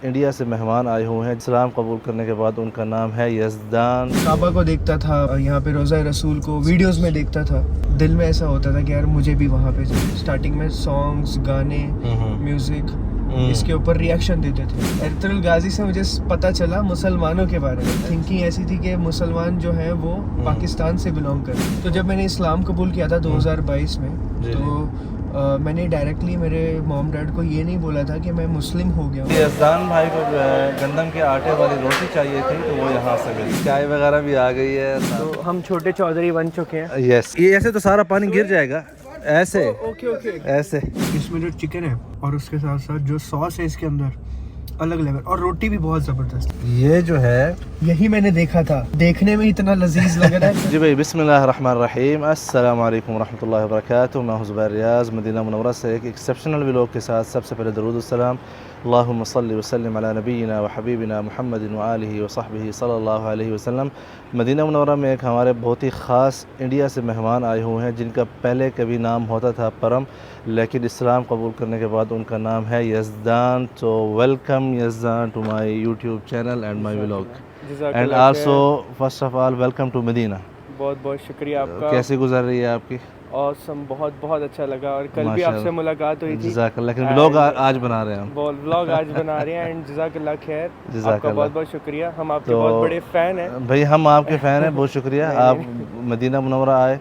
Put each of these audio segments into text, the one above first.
India से मेहमान आए हुए हैं। इस्लाम कबूल करने के बाद उनका नाम है यज़दान। काबा को देखता था, यहाँ पे रोज़ा रसूल को वीडियोस में देखता था। दिल में ऐसा होता था कि यार मुझे भी वहाँ पे स्टार्टिंग में सॉन्ग्स, गाने, म्यूजिक इसके ऊपर रिएक्शन देते थे। एर्तुगरुल गाजी से मुझे पता चला मुसलमानों के बारे में। थिंकिंग ऐसी थी कि मुसलमान जो है वो पाकिस्तान से बिलोंग करते हैं। तो जब मैंने इस्लाम कबूल किया था 2022 में, तो मैंने डायरेक्टली मेरे मॉम डैड को ये नहीं बोला था कि मैं मुस्लिम हो गया हूँ। यज़दान भाई को जो है गंदम के आटे वाली रोटी चाहिए थी, तो वो यहाँ से मिली। चाय वगैरह भी आ गई है। तो हम छोटे चौधरी बन चुके हैं। यस, ये ऐसे तो सारा पानी गिर जाएगा, ऐसे ओके ऐसे। इसमें जो चिकन है और उसके साथ साथ जो सॉस है इसके अंदर अलग लेवल, और रोटी भी बहुत जबरदस्त। ये जो है यही मैंने देखा था, देखने में इतना लजीज लग रहा है। जी भाई, बिस्मिल्लाहिर्रहमानिर्रहीम, अस्सलाम वालेकुम वरहमतुल्लाहि वबरकातुहू। मैं हूं ज़ुबैर रियाज़, मदीना मुनव्वरा से एक एक्सेप्शनल व्लॉग के साथ। सबसे पहले दरूद व सलाम अल्लाहुम्मा सल्लि व सल्लिम अला नबीना व हबीबिना मुहम्मदिन व आलिहि व सहबिहि सल्लल्लाहु अलैहि वसल्लम। मदीना मुनव्वरा में एक हमारे बहुत ही ख़ास इंडिया से मेहमान आए हुए हैं, जिनका पहले कभी नाम होता था परम, लेकिन इस्लाम कबूल करने के बाद उनका नाम है यज़दान। तो welcome Yazdan to my YouTube channel and my vlog, and also first of all welcome to Medina. बहुत बहुत शुक्रिया आपका। कैसी गुजर रही है आपकी? ऑसम, बहुत बहुत अच्छा लगा। और कल भी आपसे मुलाकात हुई थी। लेकिन व्लॉग आज बना रहे हैं हम। व्लॉग आज बना रहे हैं एंड जज़ाकल्लाह खैर। आपका बहुत बहुत शुक्रिया, हम आपके तो बहुत बड़े फ़ैन हैं भाई। हम आपके फ़ैन हैं, बहुत शुक्रिया। आप मदीना मुनव्वरा आए,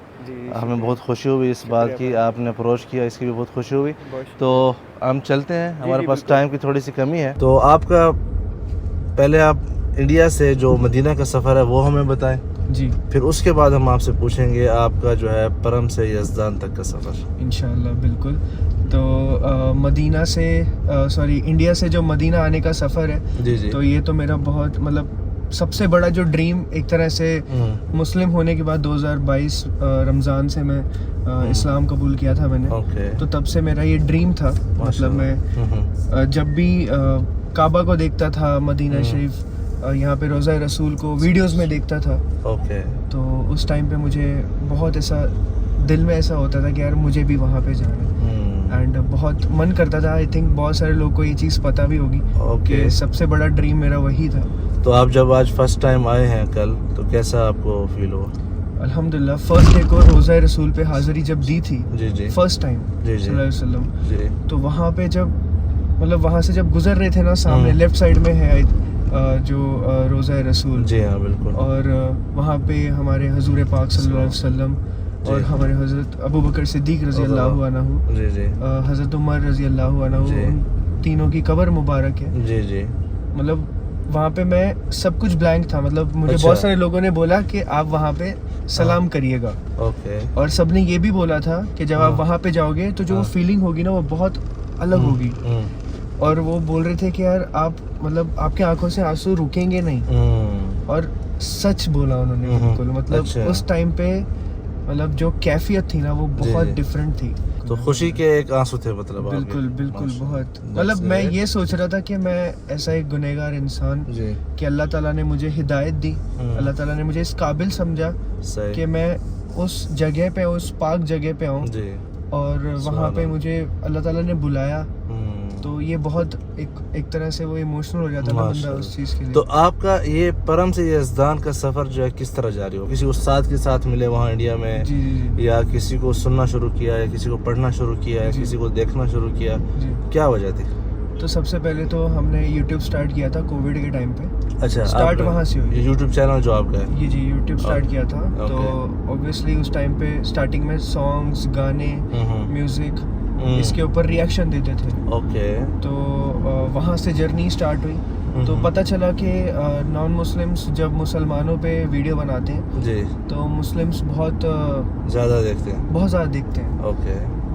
हमें बहुत खुशी हुई इस बात की। आपने अप्रोच किया, इसकी भी बहुत खुशी हुई। तो हम चलते हैं, हमारे पास टाइम की थोड़ी सी कमी है। तो आपका पहले आप इंडिया से जो मदीना का सफ़र है वो हमें बताएं जी, फिर उसके बाद हम आपसे पूछेंगे आपका जो है परम से यज़दान तक का सफ़र। इंशाल्लाह, बिल्कुल। तो मदीना से इंडिया से जो मदीना आने का सफ़र है, जी। तो ये तो मेरा बहुत मतलब सबसे बड़ा जो ड्रीम, एक तरह से मुस्लिम होने के बाद 2022 रमज़ान से मैं इस्लाम कबूल किया था मैंने। तो तब से मेरा ये ड्रीम था। मतलब मैं जब भी काबा को देखता था, मदीना शरीफ, यहाँ पे रोज़ा रसूल को वीडियोस में देखता था, तो उस टाइम पे मुझे बहुत ऐसा दिल में ऐसा होता था कि यार मुझे भी वहाँ पे जाना है। एंड बहुत मन करता था। आई थिंक बहुत सारे लोगों को ये चीज़ पता भी होगी कि सबसे बड़ा ड्रीम मेरा वही था। तो आप जब आज फर्स्ट टाइम आए हैं कल, तो कैसा आपको फील हुआ? अल्हम्दुलिल्लाह, फर्स्ट डे को रोज़ा रसूल पे हाज़िरी जब दी थी, फर्स्ट टाइम सल्लल्लाहु अलैहि वसल्लम, तो वहाँ पे जब मतलब वहाँ से जब गुजर रहे थे ना, सामने लेफ्ट साइड में है जो रोज़ा रसूल। जी हाँ, बिल्कुल। और वहाँ पे हमारे हुज़ूर पाक सल्लल्लाहु अलैहि वसल्लम और हमारे हज़रत अबू बकर सिद्दीक़ रज़ी अल्लाहु अन्हु, हज़रत उमर रज़ी अल्लाहु अन्हु, उन तीनों की कब्र मुबारक है। जी। मतलब वहाँ पे मैं सब कुछ ब्लैंक था। मतलब मुझे बहुत सारे लोगों ने बोला कि आप वहाँ पे सलाम करिएगा। और सब ने ये भी बोला था कि जब आप वहाँ पे जाओगे तो जो फीलिंग होगी ना वो बहुत अलग होगी। और वो बोल रहे थे कि यार आप मतलब आपके आंखों से आंसू रुकेंगे नहीं। और सच बोला उन्होंने, बिल्कुल। मतलब उस टाइम पे मतलब जो कैफियत थी ना वो बहुत डिफरेंट थी। तो खुशी के एक आंसू थे मतलब? बिल्कुल बहुत। मतलब मैं ये सोच रहा था कि मैं ऐसा एक गुनहगार इंसान कि अल्लाह ताला ने मुझे हिदायत दी, अल्लाह ताला ने मुझे इस काबिल समझा कि मैं उस जगह पे, उस पाक जगह पे आऊँ, और वहाँ पे मुझे अल्लाह ताला ने बुलाया। तो ये बहुत एक तरह से वो इमोशनल हो जाता है बंदा उस चीज़ के लिए। तो आपका ये परम से यज़दान का सफ़र जो है किस तरह जारी हो? किसी उस्ताद के साथ मिले वहाँ इंडिया में? जी। या किसी को सुनना शुरू किया, या किसी को पढ़ना शुरू किया, या किसी को देखना शुरू किया? क्या वजह थी? तो सबसे पहले तो हमने यूट्यूब स्टार्ट किया था कोविड के टाइम पे। अच्छा, स्टार्ट वहाँ से हुई। यूट्यूब चैनल जो आपका है? जी, यूट्यूब स्टार्ट किया था। तो ऑब्वियसली उस टाइम पे स्टार्टिंग में सॉन्ग्स, गाने, म्यूजिक इसके ऊपर रिएक्शन देते थे। तो वहाँ से जर्नी स्टार्ट हुई। तो पता चला कि नॉन मुस्लिम्स जब मुसलमानों पे वीडियो बनाते हैं तो मुस्लिम्स बहुत ज़्यादा देखते हैं।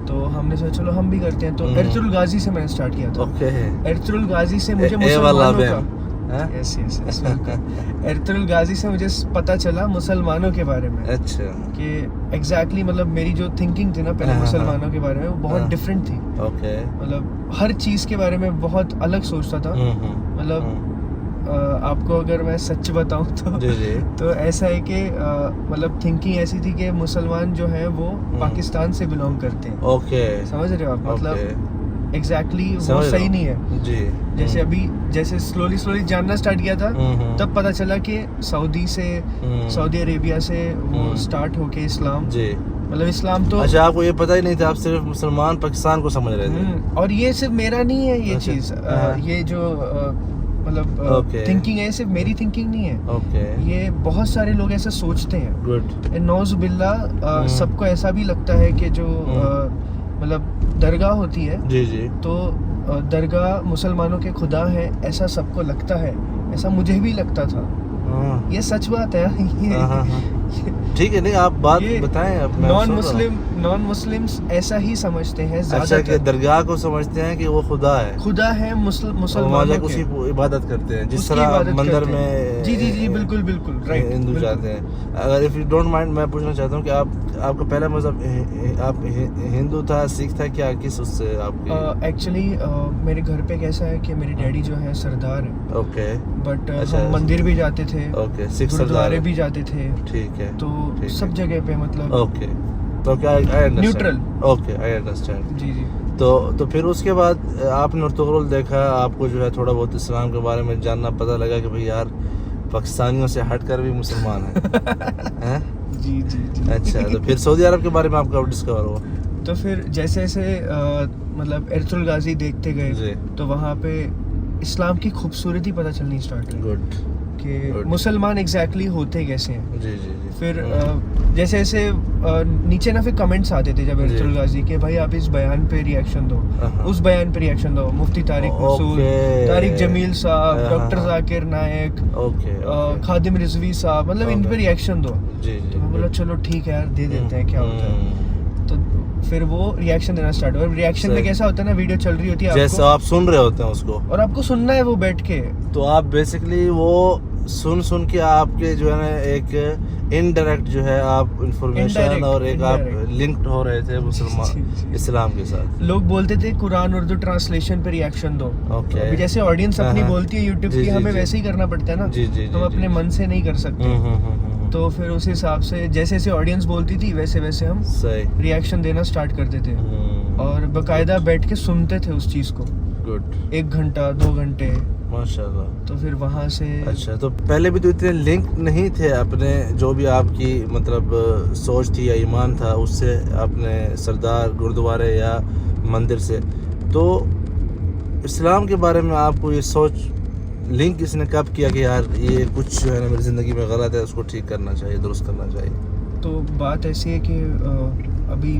तो हमने सोचा चलो हम भी करते हैं। तो एर्तुगरुल गाजी से मैंने स्टार्ट किया था। एर्तुगरुल गाजी से मुझे मुसलमानों का एर्तुगरुल गाजी से मुझे पता चला मुसलमानों के बारे में। अच्छा। कि एग्जैक्टली मतलब मेरी जो थिंकिंग थी ना पहले मुसलमानों के बारे में वो बहुत डिफरेंट थी। मतलब हर चीज़ के बारे में बहुत अलग सोचता था। मतलब आपको अगर मैं सच बताऊं तो ऐसा है कि मतलब थिंकिंग ऐसी थी कि मुसलमान जो है वो पाकिस्तान से बिलोंग करते हैं। समझ रहे हो आप? मतलब एग्जैक्टली वो समझ रहा सही हूँ। नहीं है। जी जैसे अभी जैसे स्लोली जानना स्टार्ट किया था, तब पता चला कि सऊदी अरेबिया से वो स्टार्ट होके इस्लाम, जी। मतलब इस्लाम तो अच्छा, आपको ये पता ही नहीं था, आप सिर्फ मुसलमान पाकिस्तान को समझ रहे थे। और ये सिर्फ मेरा नहीं है ये अच्छा, चीज, हाँ। ये जो मतलब Okay. थिंकिंग है, सिर्फ मेरी थिंकिंग नहीं है, ओके, ये बहुत सारे लोग ऐसा सोचते हैं। गुड। नौजुबिल्ला सबको ऐसा भी लगता है कि जो मतलब दरगाह होती है, जी जी। तो दरगाह मुसलमानों के खुदा है, ऐसा सबको लगता है, ऐसा मुझे भी लगता था। हाँ, ये सच बात है। हाँ, हाँ। ठीक है, नहीं आप बात ये बताएं, अब मैं सुन रहा हूँ। नॉन मुस्लिम्स ऐसा ही समझते हैं अच्छा, कि ज्यादातर। दरगाह को समझते हैं कि वो खुदा है, खुदा है और वहाँ मुसलमानों जाकर के, उसकी इबादत करते हैं, जिस उसकी तरह इबादत मंदिर करते हैं। में जी बिल्कुल राइट, हिंदू जाते हैं। अगर इफ यू डोंट माइंड, मैं पूछना चाहता हूँ कि आपका पहला मजहब आप हिंदू था, सिख था, क्या किस उससे आपकी? एक्चुअली मेरे घर पे कैसा है कि मेरे डैडी जो है सरदार है, ओके, बट अच्छा, हम मंदिर भी जाते थे, ओके, सिख गुरुद्वारे सरदार, भी जाते थे, ठीक है, तो ठीक है। सब जगह पे मतलब ओके, तो क्या I understand, neutral. Okay, I understand. जी तो फिर उसके बाद आपने अर्तुगरुल देखा, आपको जो है थोड़ा बहुत इस्लाम के बारे में जानना पता लगा कि भाई यार पाकिस्तानियों से हटकर भी मुसलमान है, हैं? जी अच्छा, तो फिर सऊदी अरब के बारे में आपका डिस्कवर हुआ? तो फिर जैसे मतलब एर्तुगरुल गाजी देखते जी। गए, तो वहाँ पे इस्लाम की खूबसूरती पता चलनी स्टार्ट हुई गुड, कि Good. मुसलमान एग्जैक्टली होते कैसे हैं। जी जी जी। फिर जैसे नीचे ना फिर कमेंट्स आते थे जब जी। एर्तुगरुल गाजी के, भाई आप इस बयान पे रिएक्शन दो, हाँ। उस बयान पे रिएक्शन दो, मुफ्ती तारिक मसूद, Okay. तारिक जमील साहब, हाँ, डॉक्टर हाँ। जाकिर नायक, ओके, खादिम रिजवी साहब, मतलब इन पे Okay. रिएक्शन दो। जी जी। तो मैं बोला चलो ठीक है यार, दे देते हैं, क्या होता है। तो फिर वो रिएक्शन देना स्टार्ट हुआ। रिएक्शन में सही। कैसा होता है ना, वीडियो चल रही होती है जैसे आपको, आप सुन रहे होते हैं उसको, और आपको सुनना है वो बैठ के, तो आप बेसिकली वो सुन के आपके जो है ना एक इनडायरेक्ट जो है आप इंफॉर्मेशन Indirect, और एक आप indirect. लिंक्ड हो रहे थे मुसलमान इस्लाम के साथ। लोग बोलते थे कुरान उर्दू ट्रांसलेशन पे रिएक्शन दो। Okay. तो अभी जैसे ऑडियंस अपनी हाँ, बोलती है यूट्यूब जी, की, जी, हमें जी। वैसे ही करना पड़ता है ना, जी जी जी। हम अपने मन से नहीं कर सकते। तो फिर उस हिसाब से जैसे जैसे ऑडियंस बोलती थी वैसे वैसे हम सही। रिएक्शन देना स्टार्ट करते थे, और बकायदा बैठ के सुनते थे उस चीज़ को, गुड, 1 घंटा 2 घंटे। माशाल्लाह। तो फिर वहाँ से अच्छा, तो पहले भी तो इतने लिंक नहीं थे अपने, जो भी आपकी मतलब सोच थी या ईमान था उससे, अपने सरदार गुरुद्वारे या मंदिर से, तो इस्लाम के बारे में आपको ये सोच लिंक इसने कब किया कि यार ये कुछ जो है ना मेरी ज़िंदगी में गलत है, उसको ठीक करना चाहिए, दुरुस्त करना चाहिए? तो बात ऐसी है कि अभी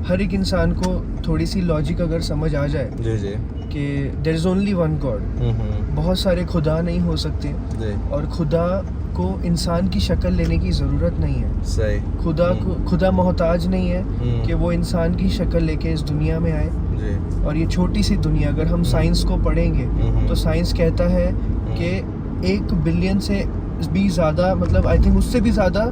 हर एक इंसान को थोड़ी सी लॉजिक अगर समझ आ जाए जी जी। कि there is only one God, बहुत सारे खुदा नहीं हो सकते, जी, और खुदा को इंसान की शक्ल लेने की ज़रूरत नहीं है। सही। खुदा मोहताज नहीं है कि वो इंसान की शक्ल लेके इस दुनिया में आए। जी। और ये छोटी सी दुनिया, अगर हम साइंस को पढ़ेंगे तो साइंस कहता है कि 1 बिलियन से भी ज़्यादा, मतलब आई थिंक उससे भी ज़्यादा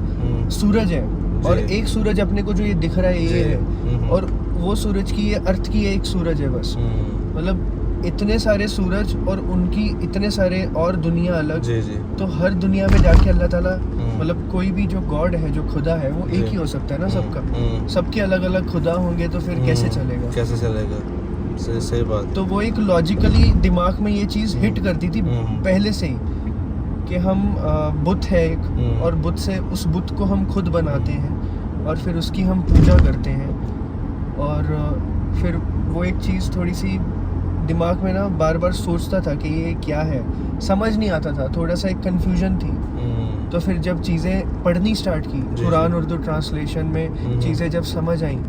सूरज है, और जी। एक सूरज अपने को जो ये दिख रहा है ये है, और वो सूरज की, ये अर्थ की एक सूरज है बस। मतलब इतने सारे सूरज और उनकी इतने सारे और दुनिया अलग। जी जी। तो हर दुनिया में जाके अल्लाह ताला, मतलब कोई भी जो गॉड है, जो खुदा है, वो एक ही हो सकता है ना सबका। सबके अलग अलग खुदा होंगे तो फिर कैसे चलेगा? कैसे चलेगा? सही बात। तो वो एक लॉजिकली दिमाग में ये चीज़ हिट करती थी पहले से ही कि हम बुत है एक, और बुत से उस बुत को हम खुद बनाते हैं और फिर उसकी हम पूजा करते हैं, और फिर वो एक चीज़ थोड़ी सी दिमाग में ना बार बार सोचता था कि ये क्या है, समझ नहीं आता था, थोड़ा सा एक कन्फ्यूजन थी। तो फिर जब चीज़ें पढ़नी स्टार्ट की, कुरान उर्दू ट्रांसलेशन में चीज़ें जब समझ आई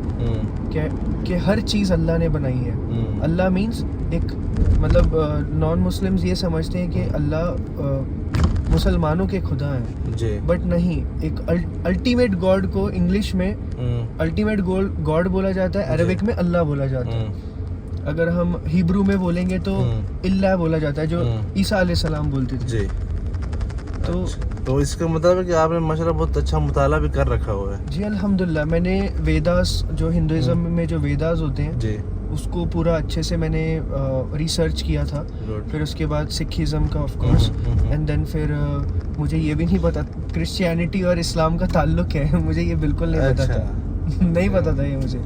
कि हर चीज़ अल्लाह ने बनाई है। अल्लाह मीन्स एक, मतलब नॉन मुस्लिम्स ये समझते हैं कि अल्लाह मुसलमानों के खुदा हैं जी, बट नहीं, एक अल्टीमेट गॉड को इंग्लिश में अल्टीमेट गॉड बोला जाता है, अरबिक में अल्लाह बोला जाता है। अगर हम हिब्रू में बोलेंगे तो इल्लाह बोला जाता है, जो ईसा अलैहिस्सलाम बोलते थे जी। तो इसका मतलब है कि आपने माशाल्लाह बहुत अच्छा मुताला भी कर रखा हुआ है। जी अल्हम्दुलिल्लाह, मैंने वेदास, जो हिंदुइज्म में जो वेदास होते हैं जी, उसको पूरा अच्छे से मैंने रिसर्च किया था। Good. फिर उसके बाद सिखिज़म का ऑफ कोर्स, एंड देन फिर मुझे ये भी नहीं पता क्रिश्चियनिटी और इस्लाम का ताल्लुक है, मुझे ये बिल्कुल नहीं पता था। नहीं पता था ये मुझे।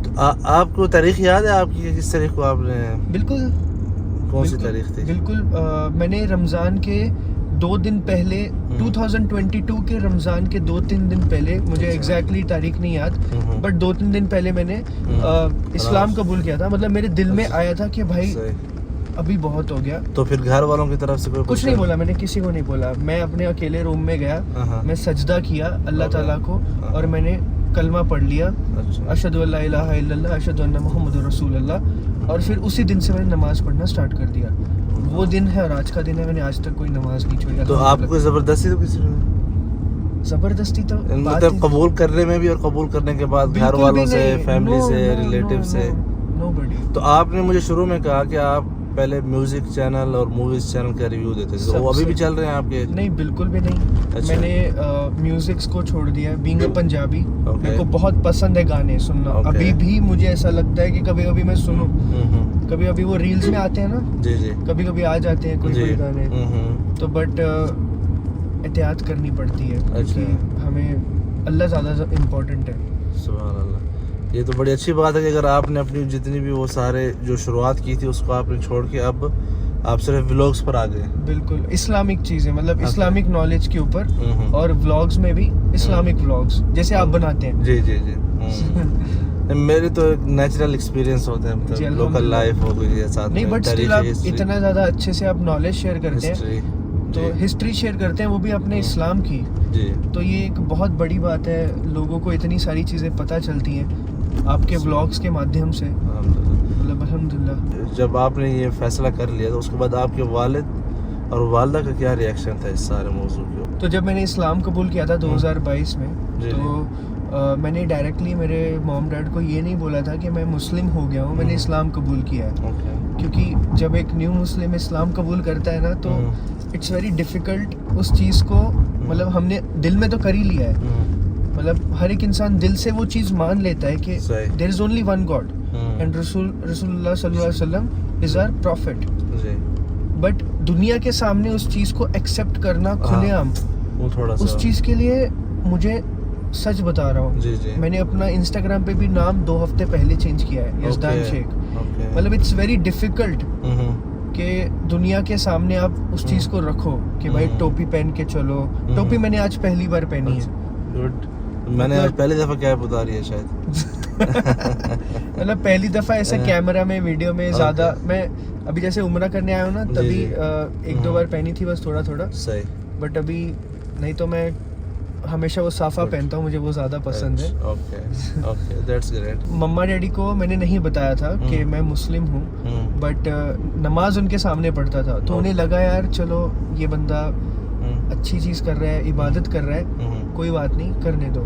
तो आपको तारीख याद है आपकी, किस तारीख को आपने? बिल्कुल। कौन सी तारीख थी? बिल्कुल, मैंने रमज़ान के 2 दिन पहले 2022 के रमज़ान के 2-3 दिन पहले, मुझे एग्जैक्टली तारीख नहीं याद, बट 2-3 दिन पहले मैंने इस्लाम कबूल किया था। मतलब मेरे दिल में आया था कि भाई अभी बहुत हो गया। तो फिर घर वालों की तरफ से कोई कुछ नहीं बोला, मैंने किसी को नहीं बोला। मैं अपने अकेले रूम में गया, मैं सजदा किया अल्लाह ताला को और मैंने कलमा पढ़ लिया, अशहदु अल्ला इलाहा इल्लल्लाह अशहदु अन्ना मुहम्मदुर रसूलुल्लाह, और फिर उसी दिन से मैंने नमाज पढ़ना स्टार्ट कर दिया। वो दिन है और आज का दिन है, मैंने आज तक कोई नमाज नहीं छोड़ी। तो आपको जबरदस्ती तो किसी ने? जबरदस्ती तो मतलब कबूल करने में भी और कबूल करने के बाद घर वालों से, फैमिली से, रिलेटिव से? नोबडी। तो आपने मुझे शुरू में कहा कि आप पहले म्यूजिक चैनल और मूवीज चैनल का रिव्यू देते थे, तो वो अभी भी चल रहे हैं आपके? नहीं, बिल्कुल भी नहीं। अच्छा। मैंने म्यूजिक्स को छोड़ दिया है। बीइंग अ पंजाबी, मेरे को बहुत पसंद है गाने सुनना। अभी भी मुझे ऐसा लगता है कि कभी कभी मैं सुनूं, कभी कभी वो रील्स में आते हैं ना, जी, कभी कभी आ जाते हैं कोई गाने, तो बट एहतियात करनी पड़ती है। अच्छा। हमें अल्लाह ज़्यादा इम्पोर्टेंट है। सुभान अल्लाह। ये तो बड़ी अच्छी बात है कि अगर आपने अपनी जितनी भी वो सारे जो शुरुआत की थी उसको आपने छोड़ के अब आप सिर्फ व्लॉग्स पर आ गए। बिल्कुल, इस्लामिक चीज़ें, मतलब इस्लामिक नॉलेज के ऊपर, और व्लॉग्स में भी इस्लामिक व्लॉग्स जैसे आप बनाते हैं। जी जी जी। मेरे तो नेचुरल एक्सपीरियंस होते हैं, मतलब लोकल लाइफ हो गई है साथ में। नहीं, बट स्टिल आप इतना ज़्यादा अच्छे से आप नॉलेज शेयर करते हैं, तो हिस्ट्री शेयर करते हैं, वो भी अपने इस्लाम की। जी। तो ये एक बहुत बड़ी बात है, लोगों को इतनी सारी चीज़ें पता चलती हैं आपके व्लॉग्स के माध्यम से। मतलब अल्हम्दुलिल्लाह। जब आपने ये फैसला कर लिया तो उसके बाद आपके वालिद और वालदा का क्या रिएक्शन था इस सारे मौजू के? तो जब मैंने इस्लाम कबूल किया था 2022 में, तो मैंने डायरेक्टली मेरे मॉम डैड को ये नहीं बोला था कि मैं मुस्लिम हो गया हूँ, मैंने इस्लाम कबूल किया है। क्योंकि जब एक न्यू मुस्लिम इस्लाम कबूल करता है ना, तो इट्स वेरी डिफ़िकल्ट उस चीज़ को, मतलब हमने दिल में तो कर ही लिया है, मतलब हर एक इंसान दिल से वो चीज़ मान लेता है कि there is only one God and रसूलुल्लाह सल्लल्लाहु अलैहि वसल्लम इज आवर प्रॉफिट। बट दुनिया के सामने उस चीज़ को एक्सेप्ट करना खुलेआम, वो थोड़ा सा उस चीज़ के लिए, मुझे सच बता रहा हूँ, मैंने अपना इंस्टाग्राम पे भी नाम 2 हफ्ते पहले चेंज किया है, यज़दान शेख। मतलब इट्स वेरी डिफ़िकल्ट कि दुनिया के सामने आप उस चीज़ को रखो कि भाई टोपी पहन के चलो। टोपी मैंने आज पहली बार पहनी है। मैंने आज पहली दफा कैप उतारी है शायद। मतलब पहली दफा ऐसे कैमरा में, वीडियो में ज़्यादा। मैं अभी जैसे उम्रा करने आया हूँ ना, तभी 1-2 बार पहनी थी बस, थोड़ा थोड़ा सही। बट अभी नहीं, तो मैं हमेशा वो साफा पहनता हूँ, मुझे वो ज़्यादा पसंद है। Okay, that's great. Mama daddy को मैंने नहीं बताया था कि मैं मुस्लिम हूँ, बट नमाज उनके सामने पढ़ता था, तो उन्हें लगा यार चलो ये बंदा अच्छी चीज़ कर रहा है, इबादत कर रहा है, कोई बात नहीं, करने दो।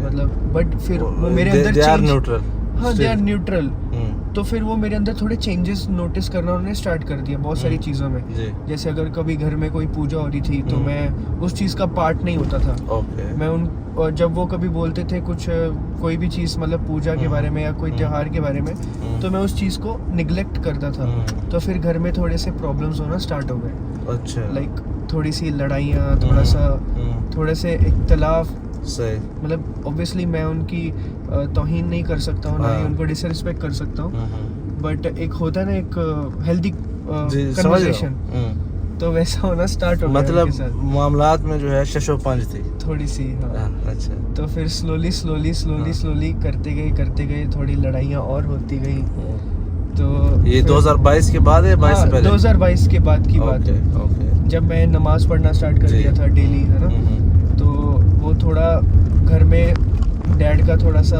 मतलब बट फिर वो मेरे अंदर दे आर न्यूट्रल। हाँ, दे आर न्यूट्रल। तो फिर वो मेरे अंदर थोड़े चेंजेस नोटिस करना उन्होंने स्टार्ट कर दिया बहुत सारी चीज़ों में। जैसे अगर कभी घर में कोई पूजा हो रही थी, तो मैं उस चीज़ का पार्ट नहीं होता था। मैं और जब वो कभी बोलते थे कुछ, कोई भी चीज़, मतलब पूजा के बारे में या कोई त्योहार के बारे में, तो मैं उस चीज़ को निगलेक्ट करता था। तो फिर घर में थोड़े से प्रॉब्लम्स होना स्टार्ट हो गए। अच्छा। लाइक थोड़ी सी लड़ाइयाँ, थोड़े से इख्तलाफ। सही। मतलब ऑब्वियसली मैं उनकी तौहीन नहीं कर सकता हूँ, ना ही उनको डिसरिस्पेक्ट कर सकता हूँ, बट एक होता है ना एक हेल्दी कन्वर्सेशन, तो वैसा होना स्टार्ट हो गया। मतलब मामलात में जो है शशोपंज थी थोड़ी सी। हाँ। अच्छा। तो फिर स्लोली करते गए थोड़ी लड़ाइयाँ और होती गई। तो ये 2022 के बाद है? 22 से पहले? 2022 के बाद की बात है, जब मैं नमाज पढ़ना स्टार्ट कर दिया था डेली, है ना। तो वो थोड़ा घर में डैड का थोड़ा सा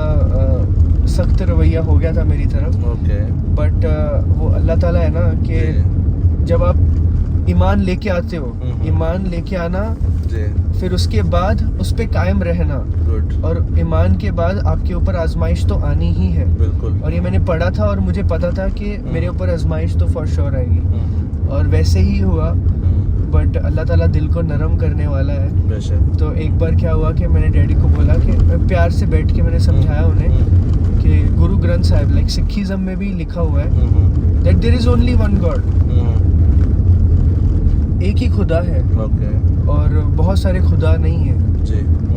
सख्त रवैया हो गया था मेरी तरफ। बट वो अल्लाह ताला है ना, कि जब आप ईमान लेके आते हो, ईमान लेके आना, फिर उसके बाद उस पे कायम रहना, और ईमान के बाद आपके ऊपर आजमाइश तो आनी ही है। बिल्कुल। और ये मैंने पढ़ा था और मुझे पता था कि मेरे ऊपर आजमाइश तो फॉर श्योर आएगी, और वैसे ही हुआ। बट अल्लाह ताला दिल को नरम करने वाला है। तो एक बार क्या हुआ कि मैंने डैडी को बोला कि मैं प्यार से बैठ के मैंने समझाया उन्हें कि गुरु ग्रंथ साहिब, लाइक सिखिज्म में भी लिखा हुआ है that there is only one God, एक ही खुदा है। और बहुत सारे खुदा नहीं है।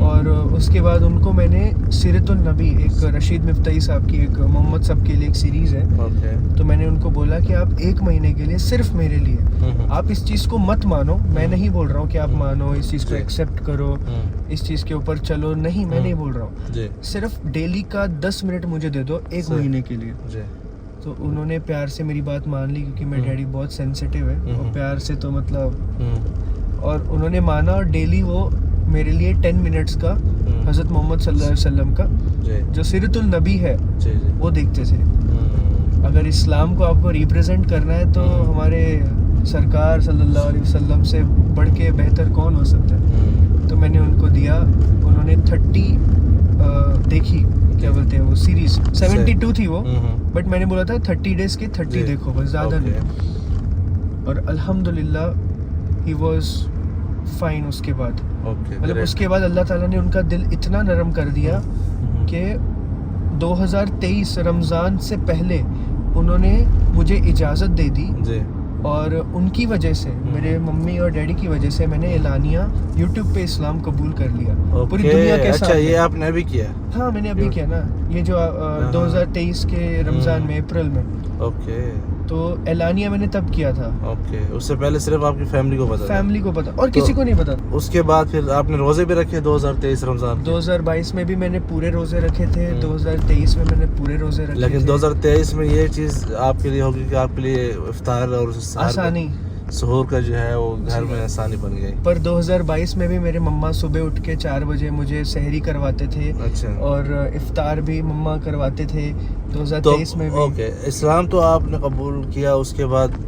और उसके बाद उनको मैंने सीरतुल नबी, एक रशीद मिफ्ताही साहब की, एक मोहम्मद साहब के लिए एक सीरीज़ है, तो मैंने उनको बोला कि आप 1 महीने के लिए सिर्फ मेरे लिए, आप इस चीज़ को मत मानो, मैं नहीं बोल रहा हूँ कि आप मानो, इस चीज़ को एक्सेप्ट करो, इस चीज़ के ऊपर चलो, नहीं, मैं नहीं बोल रहा हूँ, सिर्फ डेली का 10 मिनट मुझे दे दो 1 महीने के लिए। तो उन्होंने प्यार से मेरी बात मान ली, क्योंकि मेरे डैडी बहुत सेंसिटिव है और प्यार से तो मतलब, और उन्होंने माना, और डेली वो मेरे लिए 10 मिनट्स का हज़रत मोहम्मद सल्लल्लाहु अलैहि वसल्लम का जो सीरतुल नबी है वो देखते थे। अगर इस्लाम को आपको रिप्रेजेंट करना है तो हमारे सरकार सल्लल्लाहु अलैहि वसल्लम से बढ़ के बेहतर कौन हो सकता है। तो मैंने उनको दिया, उन्होंने 30 देखी, क्या बोलते हैं वो सीरीज, 72 थी वो, बट मैंने बोला था 30 डेज के 30 देखो बस, ज़्यादा नहीं। और अल्हम्दुलिल्लाह ही वाज फाइन। उसके बाद मतलब उसके बाद अल्लाह ताला ने उनका दिल इतना नरम कर दिया कि 2023 रमज़ान से पहले उन्होंने मुझे इजाज़त दे दी, और उनकी वजह से, मेरे मम्मी और डैडी की वजह से, मैंने एलानिया यूट्यूब पे इस्लाम कबूल कर लिया पूरी दुनिया के साथ। अच्छा, ये आपने अभी किया? हाँ, मैंने अभी किया ना, ये जो 2023 के रमज़ान में, अप्रैल में। तो एलानिया मैंने तब किया था। उससे पहले सिर्फ आपकी फैमिली को पता? फैमिली को पता, और किसी को नहीं पता। उसके बाद फिर आपने रोजे भी रखे 2023 रमजान? 2022 में भी मैंने पूरे रोजे रखे थे, 2023 में मैंने पूरे रोजे रखे। लेकिन 2023 में ये चीज आपके लिए होगी कि आपके लिए इफ्तार और आसानी, सहूर का जो है वो घर में आसानी बन गई। पर 2022 में भी मेरे मम्मा सुबह उठ के 4 बजे मुझे सहरी करवाते थे। अच्छा। और इफ्तार भी मम्मा करवाते थे 2023 में भी। इस्लाम तो आपने कबूल किया, उसके बाद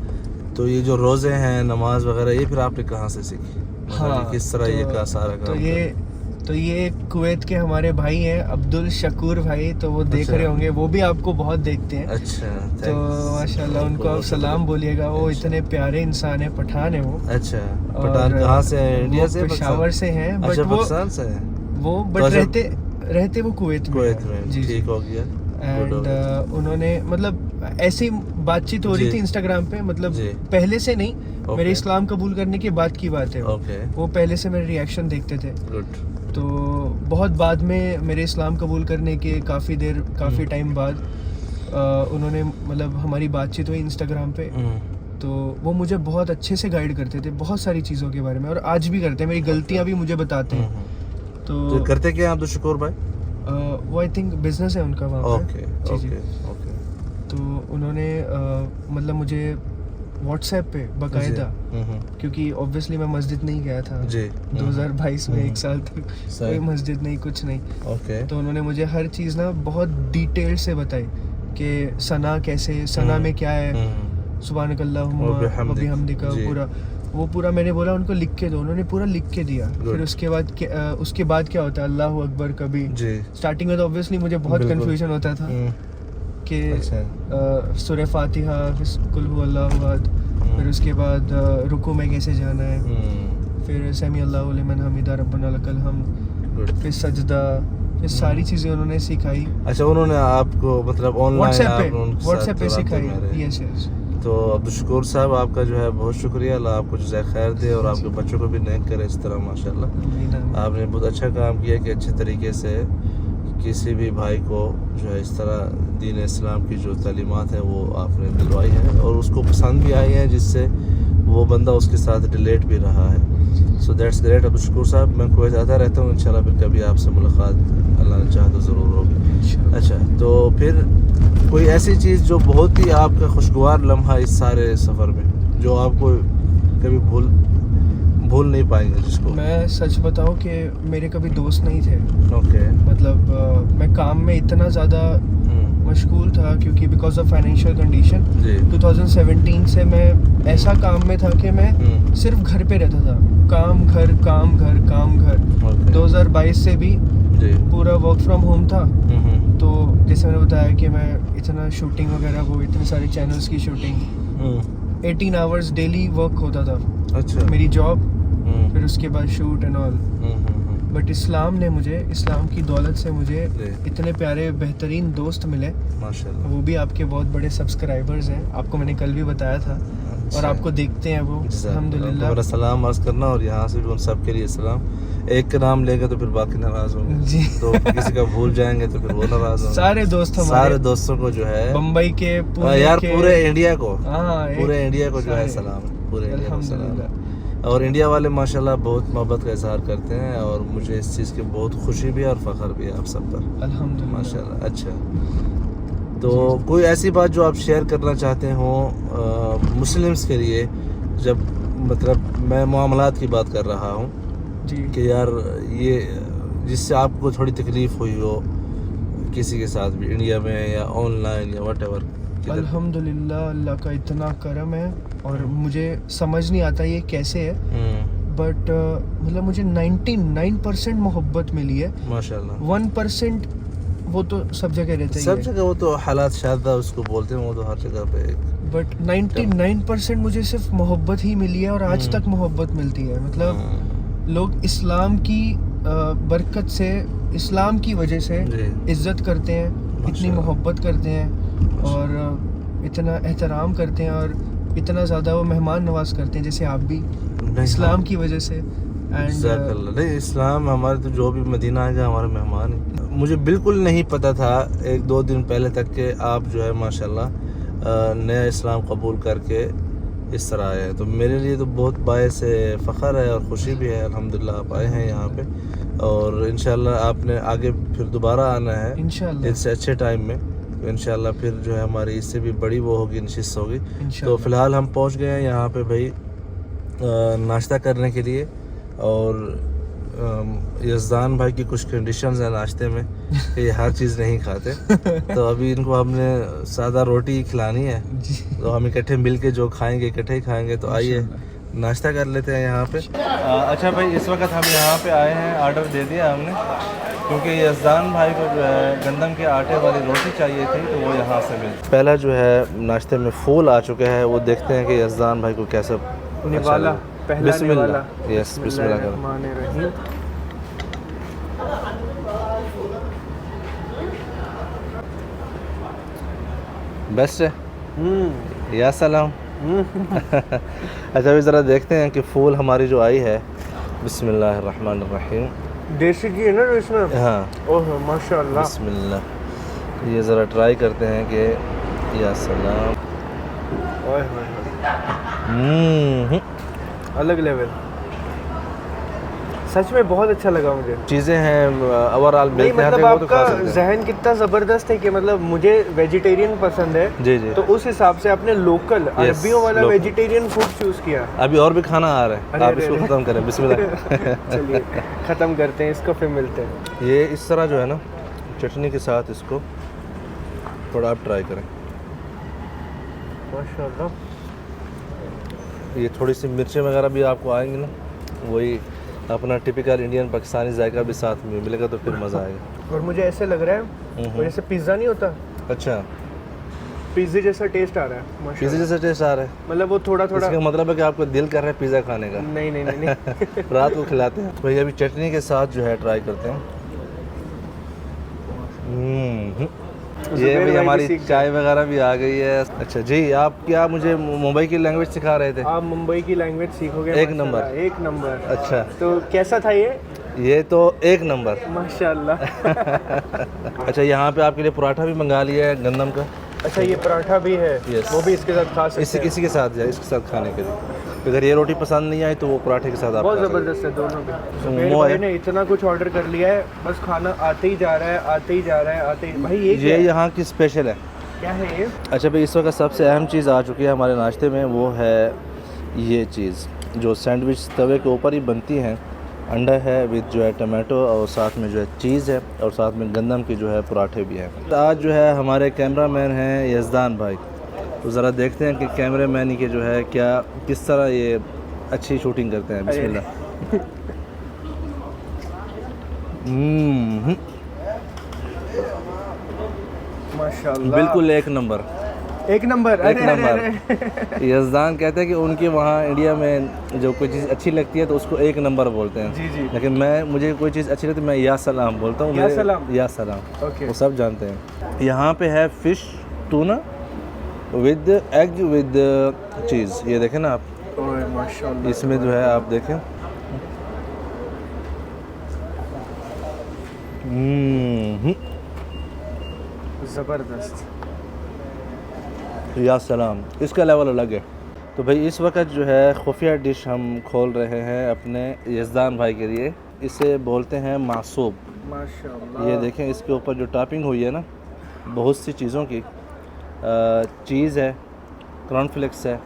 तो ये जो रोजे हैं, नमाज वगैरह, ये फिर आपने कहाँ से सीखी? हाँ, किस तरह ये का सारा काम? तो ये कुवैत के हमारे भाई हैं, अब्दुल शकूर भाई, तो वो देख रहे होंगे, वो भी आपको बहुत देखते हैं। अच्छा, तो माशाल्लाह उनको आप सलाम बोलिएगा, वो इतने प्यारे इंसान है, पठान है वो। अच्छा, पठान कहाँ से है? इंडिया से? पेशावर से हैं, बट अच्छा, पाकिस्तान से है वो, बट रहते वो कुवैत में। जी, ठीक हो गया। एंड उन्होंने मतलब ऐसी बातचीत हो रही थी इंस्टाग्राम पे, मतलब पहले से नहीं, मेरे इस्लाम कबूल करने के बाद की बात है। वो पहले से मेरे रिएक्शन देखते थे। तो बहुत बाद में मेरे इस्लाम कबूल करने के काफ़ी टाइम बाद उन्होंने, मतलब हमारी बातचीत हुई इंस्टाग्राम पे, तो वो मुझे बहुत अच्छे से गाइड करते थे बहुत सारी चीज़ों के बारे में, और आज भी करते हैं, मेरी गलतियाँ भी मुझे बताते हैं। तो करते क्या अब्दुल शकूर भाई? वो आई थिंक बिजनेस है उनका वहाँ पे। ओके। तो उन्होंने मतलब मुझे व्हाट्सएप पे बाकायदा, क्योंकि ऑब्वियसली मैं मस्जिद नहीं गया था 2022 में, 1 साल तक कोई मस्जिद नहीं, कुछ नहीं। तो उन्होंने मुझे हर चीज़ ना बहुत डिटेल से बताई कि सना कैसे, सना में क्या है, सुब्हानकल्लाहुम्मा व बिहम्दिका, पूरा मैंने बोला उनको लिख के दो, उन्होंने पूरा लिख के दिया। फिर उसके बाद क्या होता है, अल्लाहु अकबर कभी, स्टार्टिंग में तो ऑब्वियसली मुझे बहुत कंफ्यूजन होता था कि सूरह फातिहा, कुल हु अल्लाहु अहद, फिर उसके बाद रुकू में कैसे जाना है, फिर समी अल्लाहु लिमन हमीदा रब्बना लकल हम्द, फिर सजदा, ये सारी चीज़ें उन्होंने सिखाई। अच्छा, उन्होंने आपको मतलब ऑनलाइन व्हाट्सएप पे सिखाई। यस। तो अब्दुल शकूर साहब, आपका जो है बहुत शुक्रिया, अल्लाह आपको जज़ाए खैर दे और आपके बच्चों को भी नेक करे इस तरह। माशाल्लाह आपने बहुत अच्छा काम किया कि अच्छे तरीके से किसी भी भाई को जो है इस तरह दीन इस्लाम की जो तालीमात है वो आपने दिलवाई है, और उसको पसंद भी आई है, जिससे वो बंदा उसके साथ रिलेट भी रहा है। So that's great Abdul Shakoor साहब। मैं कुवैत आता रहता हूँ, इंशाल्लाह फिर कभी आपसे मुलाकात अल्लाह ने चाहा तो ज़रूर होगी। अच्छा, तो फिर कोई ऐसी चीज़ जो बहुत ही आपका खुशगवार लम्हा इस सारे सफ़र में, जो आपको कभी भूल नहीं पाएंगे, जिसको? मैं सच बताऊं कि मेरे कभी दोस्त नहीं थे। मतलब मैं काम में इतना ज़्यादा मशगूल था, क्योंकि बिकॉज ऑफ फाइनेंशियल कंडीशन 2017 से मैं ऐसा काम में था कि मैं सिर्फ घर पे रहता था, काम घर काम घर काम घर। 2022 से भी पूरा वर्क फ्रॉम होम था। तो जैसे मैंने बताया कि मैं इतना शूटिंग वगैरह, वो इतने सारे चैनल्स की शूटिंग, 18 आवर्स डेली वर्क होता था। अच्छा। मेरी जॉब, फिर उसके बाद शूट एंड ऑल। बट इस्लाम की दौलत से मुझे इतने प्यारे बेहतरीन दोस्त मिले, माशाल्लाह। वो भी आपके बहुत बड़े सब्सक्राइबर्स हैं, आपको मैंने कल भी बताया था। और आपको देखते हैं वो, अल्हम्दुलिल्लाह। मेरा सलाम अर्ज करना और यहाँ से भी उन सब के लिए सलाम। एक का नाम लेगा तो फिर बाकी नाराज होंगे जी। तो किसी का भूल जाएंगे तो फिर वो नाराज होंगे। सारे दोस्त हमारे, सारे दोस्तों को जो है बम्बई के, पुणे यार के, पूरे इंडिया को, हाँ, पूरे इंडिया को जो है सलाम, पूरे इंडिया को सलाम। और इंडिया वाले माशाल्लाह बहुत मोहब्बत का इजहार करते हैं और मुझे इस चीज़ की बहुत खुशी भी है और फ़ख्र भी है आप सब पर, अल्हम्दुलिल्लाह माशाल्लाह। अच्छा, तो कोई ऐसी बात जो आप शेयर करना चाहते हो मुस्लिम्स के लिए, जब मतलब मैं मामलात की बात कर रहा हूँ जी, कि यार ये जिससे आपको थोड़ी तकलीफ़ हुई हो किसी के साथ भी, इंडिया में या ऑनलाइन या व्हाटएवर? अल्हम्दुलिल्लाह अल्लाह का इतना करम है और मुझे समझ नहीं आता ये कैसे है, बट मतलब मुझे 99% मोहब्बत मिली है माशाल्लाह। 1% वो तो सब जगह रहता ही सब है, जगह वो तो हालात शादा उसको बोलते हैं, वो तो हर जगह पे बट 99% मुझे सिर्फ मोहब्बत ही मिली है और आज तक मोहब्बत मिलती है। मतलब लोग इस्लाम की बरकत से, इस्लाम की वजह से इज्जत करते हैं, इतनी मोहब्बत करते हैं और इतना एहतराम करते हैं और इतना ज़्यादा वो मेहमान नवाज करते हैं, जैसे आप भी इस्लाम की वजह से। एंड इस्लाम हमारे तो जो भी मदीना आएगा हमारे मेहमान है। मुझे बिल्कुल नहीं पता था 1-2 दिन पहले तक कि आप जो है माशाल्लाह नया इस्लाम कबूल करके इस तरह आए हैं, तो मेरे लिए तो बहुत बायस फ़ख्र है और ख़ुशी भी है। अल्हम्दुलिल्लाह आप आए हैं यहाँ पे और इंशाल्लाह आपने आगे फिर दोबारा आना है इंशाल्लाह इससे अच्छे टाइम में, तो इंशाल्लाह फिर जो है हमारी इससे भी बड़ी वो होगी, नशिस्त होगी। तो फ़िलहाल हम पहुँच गए हैं यहाँ पे भाई नाश्ता करने के लिए और यज़दान भाई की कुछ कंडीशंस हैं नाश्ते में कि ये हर चीज़ नहीं खाते तो अभी इनको हमने सादा रोटी खिलानी है, तो हम इकट्ठे मिल के जो खाएंगे इकट्ठे ही खाएंगे। तो आइए नाश्ता कर लेते हैं यहाँ पे। अच्छा भाई, इस वक्त हम यहाँ पे आए हैं, ऑर्डर दे दिया हमने क्योंकि यज़दान भाई को जो है गंदम के आटे वाली रोटी चाहिए थी, तो वो यहाँ से मिली। पहला जो है नाश्ते में फूल आ चुके हैं, वो देखते हैं कि यज़दान भाई को कैसा निवाला, पहला निवाला। यस, बिस्मिल्लाह। बेस्ट है या सलाम। अच्छा अभी ज़रा देखते हैं कि फूल हमारी जो आई है, बिस्मिल्लाहिर्रहमानिर्रहीम। देसी घी है ना जो इसमें? हाँ, ओह माशाल्लाह, बिस्मिल्लाह। ये ज़रा ट्राई करते हैं कि या सलाम। ओए होए, अलग लेवल, सच में बहुत अच्छा लगा मुझे। चीज़ें हैं ओवरऑल नहीं, मतलब आपका जहन कितना ज़बरदस्त है कि मतलब मुझे वेजिटेरियन पसंद है जी जी, तो उस हिसाब से आपने लोकल अरबियों वाला वेजिटेरियन फूड चूज किया। अभी और भी खाना आ रहा है, आप इसको ख़त्म करें, बिस्मिल्लाह। चलिए ख़त्म करते हैं इसको, फिर मिलते हैं। ये इस तरह जो है ना चटनी के साथ इसको थोड़ा आप ट्राई करें, माशाल्लाह। ये थोड़ी सी मिर्चें वगैरह भी आपको आएंगी ना, वही अपना टिपिकल इंडियन पाकिस्तानी जायका भी साथ में मिलेगा तो फिर मज़ा आएगा। और मुझे ऐसे लग रहा है जैसे पिज़्ज़ा नहीं होता, अच्छा पिज़्ज़े जैसा टेस्ट आ रहा है। पिज़्ज़ा जैसा टेस्ट आ रहा है, मतलब वो थोड़ा थोड़ा, इसका मतलब है कि आपको दिल कर रहा है पिज़्ज़ा खाने का? नहीं नहीं नहीं, नहीं। रात को खिलाते हैं भाई। अभी चटनी के साथ जो है ट्राई करते हैं। ये भी हमारी चाय वगैरह भी आ गई है। अच्छा जी, आप क्या मुझे मुंबई की लैंग्वेज सिखा रहे थे? आप मुंबई की लैंग्वेज सीखोगे, एक नंबर, एक नंबर। अच्छा, तो कैसा था ये तो एक नंबर माशाल्लाह। अच्छा, यहाँ पे आपके लिए पराठा भी मंगा लिया है गंदम का। अच्छा, ये पराठा भी है? यस, वो भी इसके साथ खा सकते हैं? इसी के साथ जाए, इसके साथ खाने के लिए। अगर ये रोटी पसंद नहीं आई तो वो पराठे के साथ आप बहुत ज़बरदस्त है दोनों के। भाई ने इतना कुछ ऑर्डर कर लिया है, बस खाना आते ही जा रहा है, आते ही जा रहा है, आते ही। भाई ये यहाँ की स्पेशल है, क्या है ये? अच्छा भाई, इस वक्त सबसे अहम चीज़ आ चुकी है हमारे नाश्ते में, वो है ये चीज़ जो सैंडविच तवे के ऊपर ही बनती हैं। अंडा है विद जो है टमाटो और साथ में जो है चीज़ है और साथ में गंदम की जो है पराठे भी हैं। आज जो है हमारे कैमरामैन हैं यज़दान भाई, तो ज़रा देखते हैं कि कैमरामैन ही के जो है क्या किस तरह ये अच्छी शूटिंग करते हैं। बिस्मिल्लाह। माशाल्लाह, बिल्कुल एक नंबर, एक नंबर, एक नंबर। यज़दान कहते हैं कि उनके वहाँ इंडिया में जो कोई चीज़ अच्छी लगती है तो उसको एक नंबर बोलते हैं। जी जी। लेकिन मुझे कोई चीज़ अच्छी लगती है मैं या सलाम बोलता हूँ। या सलाम, या सलाम, ओके, वो सब जानते हैं। यहाँ पे है fish tuna, with egg with चीज़। ये देखें ना आप, ओए माशाल्लाह, इसमें जो है आप देखें, ज़बरदस्त, या सलाम, इसका लेवल अलग है। तो भाई इस वक्त जो है खुफिया डिश हम खोल रहे हैं अपने यज़दान भाई के लिए, इसे बोलते हैं मासूब। माशाल्लाह। ये देखें, इसके ऊपर जो टॉपिंग हुई है ना बहुत सी चीज़ों की, चीज़ है, कॉर्नफ्लेक्स है,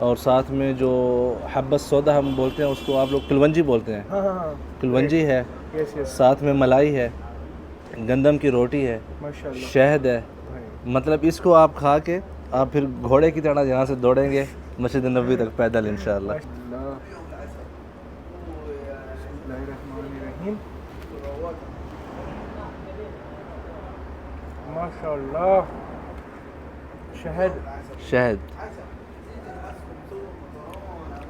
और साथ में जो हब्बत सौदा हम बोलते हैं उसको आप लोग किलवंजी बोलते हैं, हाँ हाँ हाँ, किलवंजी है, यस यस, साथ में मलाई है, गंदम की रोटी है, माशाल्लाह शहद है। भाई। मतलब इसको आप खा के आप फिर घोड़े की तरह यहाँ से दौड़ेंगे मस्जिद नबवी तक पैदल इंशाअल्लाह। बिस्मिल्लाहिर्रहमानिर्रहीम। माशाल्लाह, शहद, शहद,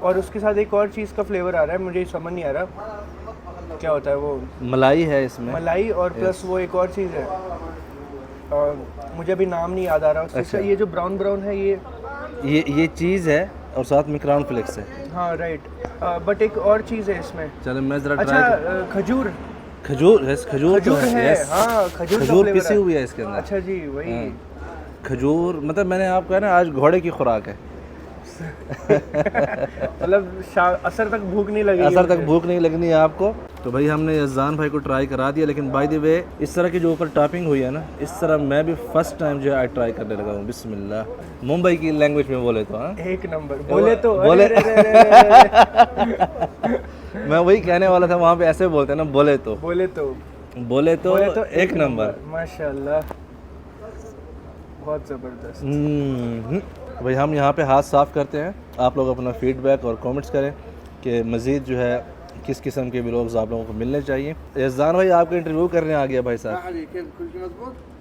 और उसके साथ एक और चीज़ का फ्लेवर आ रहा है, मुझे समझ नहीं आ रहा क्या होता है वो। मलाई है इसमें, मलाई, और प्लस वो एक और चीज़ है, और मुझे अभी नाम नहीं याद आ रहा उसका। अच्छा। ये जो ब्राउन ब्राउन है ये चीज़ है, और साथ में कॉर्नफ्लेक्स है। हाँ राइट, बट एक और चीज़ है इसमें। चलो मैं ज़रा अच्छा, ट्राई। खजूर, खजूर है, खजूर तो खजूर है, yes। हाँ खजूर का खजूर फ्लेवर पिसी है। हुई है इसके अंदर। अच्छा जी, वही। हाँ। खजूर मतलब मैंने आपको है ना आज घोड़े की खुराक है। मतलब असर तक भूख नहीं लगेगी, असर तक मुझे। भूख नहीं लगनी है आपको। तो भाई हमने यज़दान भाई को ट्राई करा दिया, लेकिन बाय द वे इस तरह की जो ऊपर टॉपिंग हुई है ना, इस तरह मैं भी फर्स्ट टाइम जो है ट्राई करने लगा हूँ। बिस्मिल्लाह, मुंबई की लैंग्वेज में बोले तो, हाँ एक नंबर बोले तो, बोले अरे, अरे, अरे, अरे, अरे। मैं वही कहने वाला था, वहाँ पे ऐसे बोलते हैं ना, बोले तो बोले तो, बोले तो एक नंबर। माशाल्लाह, बहुत ज़बरदस्त। भाई हम यहाँ पे हाथ साफ़ करते हैं, आप लोग अपना फीडबैक और कमेंट्स करें कि मज़ीद जो है किस किस्म के व्लॉग्स आप लोगों को मिलने चाहिए। यज़दान भाई आपका इंटरव्यू करने आ गया भाई साहब।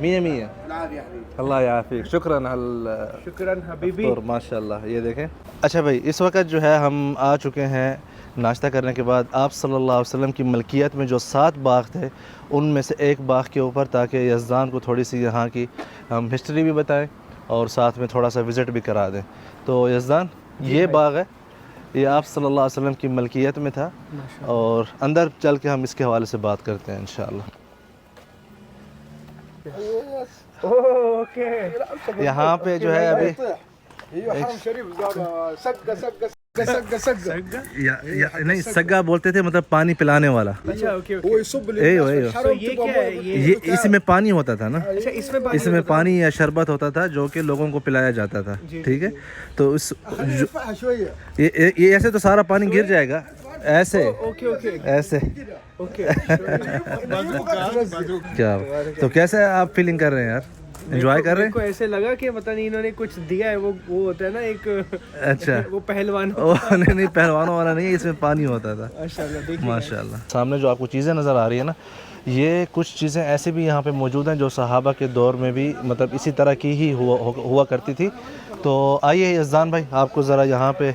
100 अल्लाह याफिक, शुक्रन शुक्रन हबीबी। और माशाल्लाह। ये देखें। अच्छा भाई इस वक्त जो है हम आ चुके हैं नाश्ता करने के बाद आप सल्लल्लाहु अलैहि वसल्लम की मलकियत में जो 7 बाग थे उनमें से एक बाग के ऊपर, ताकि यज़दान को थोड़ी सी यहाँ की हम हिस्ट्री भी बताएं और साथ में थोड़ा सा विज़िट भी करा दें। तो यज़दान ये बाग है, ये आप सल्लल्लाहु अलैहि वसल्लम की मलकियत में था, और अंदर चल के हम इसके हवाले से बात करते हैं इंशाअल्लाह। ओके, यहाँ पे जो है अभी नहीं सग्गा बोलते थे, मतलब पानी पिलाने वाला। अच्छा ओके ओके। तो ये क्या है? ये इसमें पानी होता था ना, अच्छा, इसमें पानी या शरबत होता था जो कि लोगों को पिलाया जाता था, ठीक है। तो इस ये ऐसे तो सारा पानी गिर जाएगा, ऐसे ओके ओके ऐसे ओके। क्या तो कैसे आप फीलिंग कर रहे हैं यार, एंजॉय कर रहे हैं? को ऐसे लगा कि पता नहीं इन्होंने कुछ दिया है, वो होता है ना एक, अच्छा वो पहलवान। नहीं पहलवानों वाला नहीं है, इसमें पानी होता था। माशाल्लाह, माशाल्लाह। सामने जो आपको चीज़ें नज़र आ रही है ना, ये कुछ चीज़ें ऐसे भी यहाँ पे मौजूद हैं जो सहाबा के दौर में भी मतलब इसी तरह की ही हुआ करती थी। तो आइए यज़दान भाई, आपको ज़रा यहाँ पे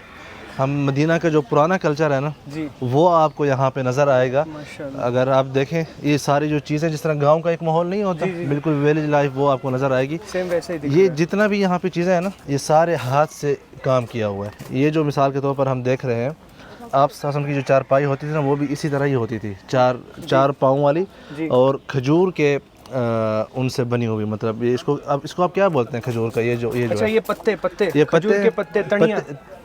हम मदीना का जो पुराना कल्चर है ना जी, वो वो आपको यहाँ पे नज़र आएगा। माशाल्लाह। अगर आप देखें ये सारी जो चीज़ें, जिस तरह गांव का एक माहौल नहीं होता, बिल्कुल विलेज लाइफ, वो आपको नज़र आएगी। सेम वैसे ही दिख ये रहा है। जितना भी यहाँ पे चीज़ें हैं ना, ये सारे हाथ से काम किया हुआ है। ये जो मिसाल के तौर पर हम देख रहे हैं, आप सासम की जो चारपाई होती थी ना, वो भी इसी तरह ही होती थी, चार पाँव वाली, और खजूर के उनसे बनी हुई। मतलब ये इसको आप क्या बोलते हैं खजूर का? ये जो अच्छा, है, ये पत्ते ये खजूर के पत्ते,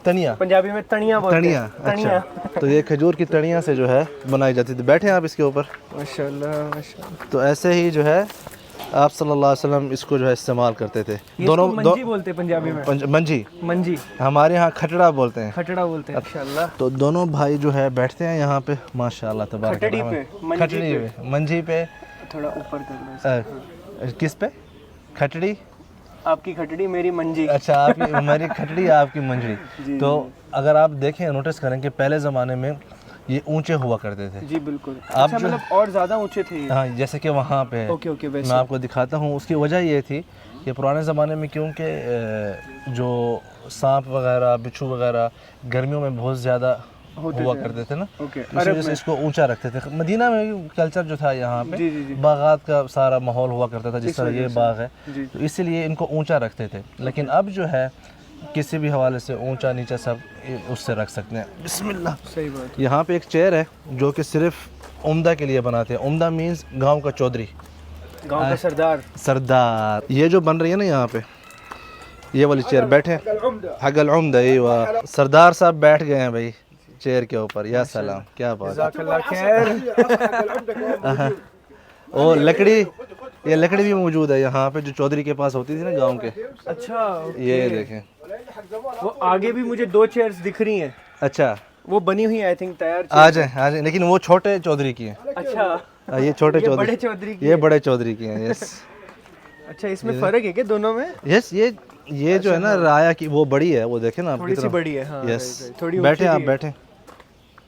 तनिया, पंजाबी में तनिया बोलते हैं। तनिया। तो ये खजूर की तनिया से जो है बनाई जाती थी। बैठे आप इसके ऊपर। माशाल्लाह माशाल्लाह। तो ऐसे ही जो है आप सल्लल्लाहु अलैहि वसल्लम इसको जो है इस्तेमाल करते थे। दोनों मंजी बोलते हैं पंजाबी में, मंजी, हमारे यहाँ खटड़ा बोलते हैं, खटड़ा बोलते हैं। माशाल्लाह। तो दोनों भाई जो है बैठते हैं यहाँ पे, माशाल्लाह तबारक खटड़ी अल्लाह। पे, खटड़ी पे, मंजी पे, थोड़ा ऊपर करना है। किस पे? खटड़ी, आपकी खटड़ी मेरी मंजी। अच्छा, आपकी मेरी खटड़ी, आपकी मंजरी। तो अगर आप देखें, नोटिस करें कि पहले ज़माने में ये ऊंचे हुआ करते थे। जी बिल्कुल। आप अच्छा, मतलब और ज़्यादा ऊंचे थे ये। हाँ, जैसे कि वहाँ पे है। ओके ओके, वैसे मैं आपको दिखाता हूँ। उसकी वजह ये थी कि पुराने ज़माने में क्योंकि जो सांप वगैरह, बिच्छू वगैरह गर्मियों में बहुत ज़्यादा हुआ करते थे ना, ओके, इस वजह से इसको ऊंचा रखते थे। मदीना में कल्चर जो था यहाँ पे बागात का सारा माहौल हुआ करता था, जिस तरह ये बाग है, तो इसीलिए इनको ऊंचा रखते थे। लेकिन अब जो है किसी भी हवाले से ऊंचा नीचा सब उससे रख सकते हैं। बिस्मिल्लाह। सही बात। यहाँ पे एक चेयर है जो कि सिर्फ उम्दा के लिए बनाते हैं। उम्दा मीन्स गांव का चौधरी, गांव का सरदार। सरदार। ये जो बन रही है ना यहाँ पे, ये वाली चेयर बैठे हगल उम्दा, ये वाह सरदार साहब बैठ गए हैं भाई चेयर के ऊपर। या सलाम, क्या बात है। ओ लकड़ी, ये लकड़ी भी मौजूद है यहाँ पे जो चौधरी के पास होती थी ना गांव के। अच्छा, ये देखें, वो आगे भी मुझे 2 चेयर्स दिख रही हैं। अच्छा वो बनी हुई है आई थिंक, तैयार। आ जाए, लेकिन वो छोटे चौधरी की हैं। अच्छा, ये छोटे चौधरी, बड़े चौधरी की, ये बड़े चौधरी की हैं। यस। अच्छा, इसमें फर्क है क्या दोनों में? यस, ये जो है ना राया की, वो बड़ी है, वो देखें ना आप, थोड़ी सी बड़ी है। हाँ, यस, थोड़ी बैठे आप बैठे।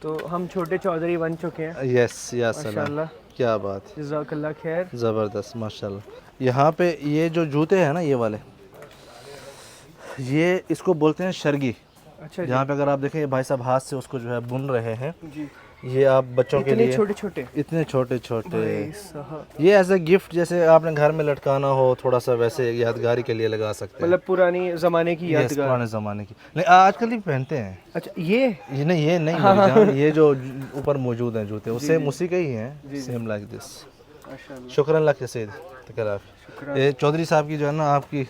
तो हम छोटे चौधरी बन चुके हैं। यस, या सलाम, क्या बात है, जज़ाकल्लाह खैर, ज़बरदस्त माशाल्लाह। यहाँ पे ये जो जूते हैं ना, ये वाले, ये इसको बोलते हैं शर्गी। अच्छा, यहाँ पे अगर आप देखें, ये भाई साहब हाथ से उसको जो है बुन रहे हैं जी। ये आप बच्चों के लिए छोटे छोटे, इतने छोटे छोटे, ये एज ए गिफ्ट, जैसे आपने घर में लटकाना हो थोड़ा सा, वैसे यादगारी के लिए लगा सकते हैं। मतलब पुरानी जमाने की यादगार। पुराने जमाने की, लेकिन आजकल भी पहनते हैं। अच्छा, ये नहीं हाँ। ये जो ऊपर मौजूद हैं जूते, वो सेम उसी के ही हैं, सेम लाइक दिस। शुक्रान लक सैयद तकराफ। ये चौधरी साहब की जो है ना, आपकी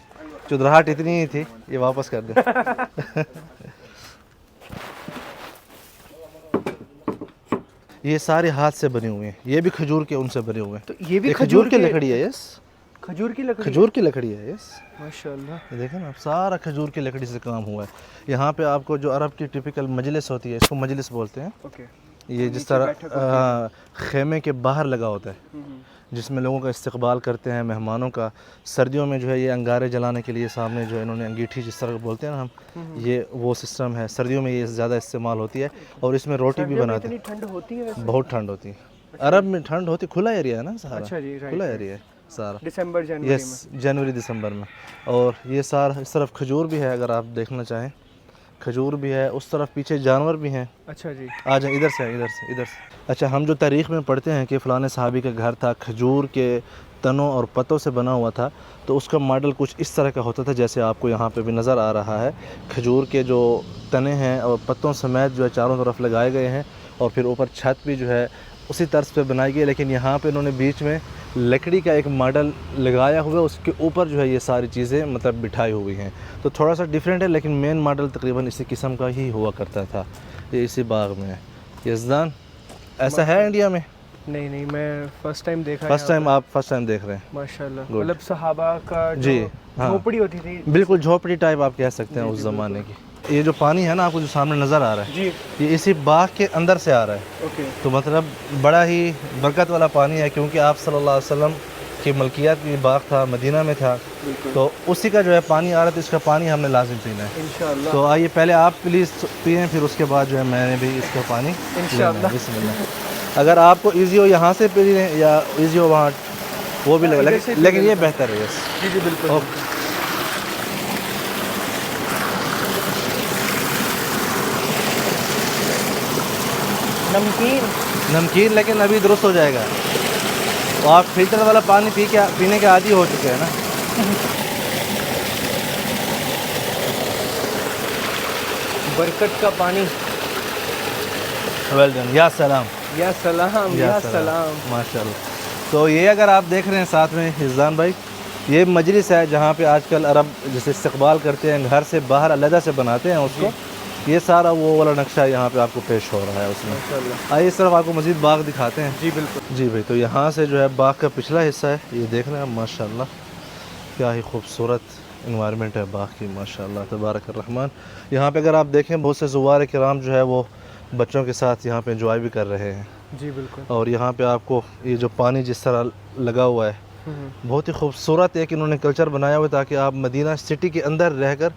चुदराहट इतनी ही थी, ये वापस कर दे। ये सारे हाथ से बने हुए हैं, ये भी खजूर के उनसे बने हुए हैं। तो ये भी खजूर की लकड़ी है। यस, खजूर की लकड़ी, खजूर की लकड़ी है। यस, माशाल्लाह। ये देखें ना, सारा खजूर की लकड़ी से काम हुआ है। यहाँ पे आपको जो अरब की टिपिकल मजलिस होती है, इसको मजलिस बोलते हैं। ओके। ये जिस तरह खेमे के बाहर लगा होता है, जिसमें लोगों का इस्तकबाल करते हैं, मेहमानों का। सर्दियों में जो है ये अंगारे जलाने के लिए सामने जो है इन्होंने अंगीठी, जिस तरह बोलते हैं ना हम, ये वो सिस्टम है। सर्दियों में ये ज़्यादा इस्तेमाल होती है और इसमें रोटी भी बनाते हैं। ठंड होती है? बहुत ठंड होती है अरब में, ठंड होती, खुला एरिया है ना सारा। अच्छा जी, खुला एरिया है सारा, दिसंबर जनवरी। यस, जनवरी दिसंबर में। और ये सारा, इस तरफ खजूर भी है, अगर आप देखना चाहें खजूर भी है, उस तरफ पीछे जानवर भी हैं। अच्छा जी, आ जाए, इधर से। अच्छा, हम जो तारीख़ में पढ़ते हैं कि फ़लाने सहाबी का घर था, खजूर के तनों और पत्तों से बना हुआ था, तो उसका मॉडल कुछ इस तरह का होता था जैसे आपको यहाँ पे भी नज़र आ रहा है। खजूर के जो तने हैं और पत्तों समेत जो है चारों तरफ लगाए गए हैं, और फिर ऊपर छत भी जो है उसी तर्ज पे बनाई गई। लेकिन यहाँ पे इन्होंने बीच में लकड़ी का एक मॉडल लगाया हुआ है, उसके ऊपर जो है ये सारी चीज़ें मतलब बिठाई हुई हैं। तो थोड़ा सा डिफरेंट है, लेकिन मेन मॉडल तकरीबन इसी किस्म का ही हुआ करता था। ये इसी बाग में है। यज़दान, ऐसा है इंडिया में? नहीं, मैं फर्स्ट टाइम देखा। फर्स्ट टाइम, आप फर्स्ट टाइम देख रहे हैं? माशाल्लाह। मतलब सहाबा का जी, हाँ, झोपड़ी होती थी, बिल्कुल झोपड़ी टाइप आप कह सकते हैं उस ज़माने की। ये जो पानी है ना आपको जो सामने नज़र आ रहा है जी, ये इसी बाग के अंदर से आ रहा है। ओके। तो मतलब बड़ा ही बरकत वाला पानी है, क्योंकि आप सल्लल्लाहु अलैहि वसल्लम की मलकियत की बाग था, मदीना में था, तो उसी का जो है पानी आ रहा था। इसका पानी हमने लाजिम पीना है इंशाअल्लाह। तो आइए पहले आप प्लीज़ पिएँ, फिर उसके बाद जो है मैंने भी इसका पानी इंशाअल्लाह। बिस्मिल्लाह। अगर आपको ईजी हो यहाँ से पी लें या ईजी हो वहाँ, वो भी लगे, लेकिन ये बेहतर है। जी जी बिल्कुल। ओके। नमकीन लेकिन अभी दुरुस्त हो जाएगा। तो आप फिल्टर वाला पानी पीने के आदी हो चुके हैं ना। बरकत का पानी। वेल डन, या सलाम, या सलाम, या सलाम, माशाल्लाह। तो ये अगर आप देख रहे हैं साथ में हिज़ान भाई, ये मजलिस है जहाँ पे आजकल अरब जैसे इस्तकबाल करते हैं, घर से बाहर अलहदा से बनाते हैं उसको। ये सारा वो वाला नक्शा यहाँ पे आपको पेश हो रहा है उसमें। आइए इस तरफ आपको मज़ीद बाग दिखाते हैं। जी बिल्कुल। जी भाई, तो यहाँ से जो है बाग का पिछला हिस्सा है, ये देख रहे हैं माशाल्लाह, क्या ही खूबसूरत इन्वायरमेंट है बाग की, माशाल्लाह तबारक रहमान। यहाँ पे अगर आप देखें बहुत से ज़ुवार किराम जो है वो बच्चों के साथ यहाँ पे एंजॉय भी कर रहे हैं। जी बिल्कुल। और यहाँ पे आपको ये जो पानी जिस तरह लगा हुआ है, बहुत ही खूबसूरत एक इन्होंने कल्चर बनाया हुआ है, ताकि आप मदीना सिटी के अंदर रहकर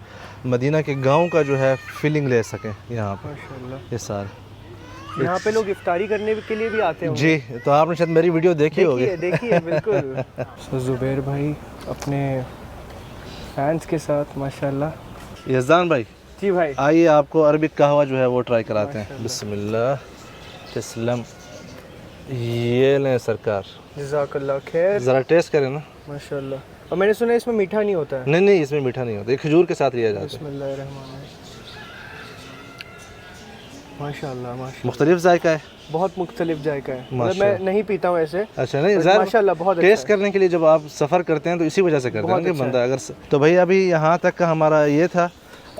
मदीना के गांव का जो है फीलिंग ले सकें यहाँ पर। माशाल्लाह। ये सारे यहाँ पे लोग इफ्तारी करने के लिए भी आते हैं। जी, तो आपने शायद मेरी वीडियो देखी होगी। देखिए बिल्कुल। तो ज़ुबैर भाई अपने फैंस के साथ माशाल्लाह। यज़दान भाई, जी भाई। आइए आपको अरबिक कहवा जो है वो ट्राई कराते हैं। बिस्मिल्लाह तस्लम। ये लें सरकार, जज़ाकल्लाह खैर। ज़रा टेस्ट करें ना। माशाल्लाह। और मैंने सुना है इसमें मीठा नहीं होता है। नहीं, इसमें मीठा नहीं होता, ये खजूर के साथ लिया जाता है। बिस्मिल्लाहिर्रहमानिर्रहीम। माशाल्लाह माशाल्लाह। मुख्तलिफ जायका है, बहुत मुख्तलिफ जायका है। मतलब माशाल्लाह। मैं नहीं पीता हूँ ऐसे। अच्छा नहीं, माशाल्लाह बहुत अच्छा टेस्ट करने के लिए जब आप सफ़र करते हैं तो इसी वजह से करते हैं कि बंदा अगर तो भाई अभी यहाँ तक का हमारा ये था।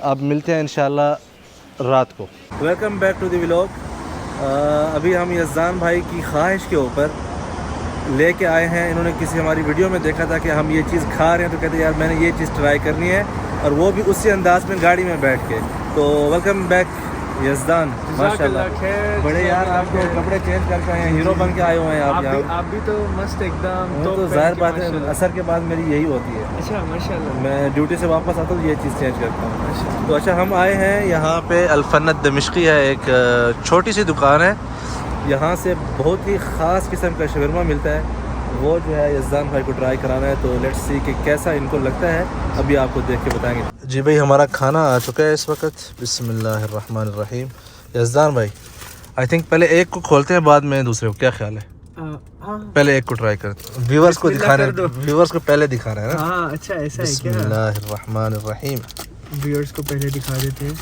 अब मिलते हैं इंशाल्लाह रात को। Welcome back to the vlog. अभी हम यज़दान भाई की ख्वाहिश के ऊपर लेके आए हैं। इन्होंने किसी हमारी वीडियो में देखा था कि हम ये चीज़ खा रहे हैं, तो कहते यार मैंने ये चीज़ ट्राई करनी है, और वो भी उसी अंदाज में गाड़ी में बैठ के। तो वेलकम बैक यज़दान, माशाल्लाह। बड़े यार आप तो कपड़े चेंज करके आए हैं, हीरो बन के आए हुए हैं आप यहाँ। आप भी तो मस्त एकदम। तो जाहिर बात है असर के बाद मेरी यही होती है। अच्छा माशाल्लाह। मैं ड्यूटी से वापस आता हूँ तो ये चीज़ चेंज करता हूँ। तो अच्छा हम आए हैं यहाँ पे अल्फन्नत दमिश्की है, एक छोटी सी दुकान है। यहाँ से बहुत ही ख़ास किस्म का शवरमा मिलता है, वो जो है यज़दान भाई को ट्राई कराना है। तो लेट्स सी कि कैसा इनको लगता है, अभी आपको देख के बताएंगे। जी भाई हमारा खाना आ चुका है इस वक्त। बिस्मिल्लाहिर्रहमानिर्रहीम। यज़दान भाई आई थिंक पहले एक को खोलते हैं बाद में दूसरे को, क्या ख्याल है? पहले एक को ट्राई करते हैं, व्यूअर्स को दिखा रहे हैं, व्यूअर्स को पहले दिखा रहे हैं ना। हाँ अच्छा ऐसा है क्या? बिस्मिल्लाहिर्रहमानिर्रहीम। व्यूअर्स को पहले दिखा देते हैं।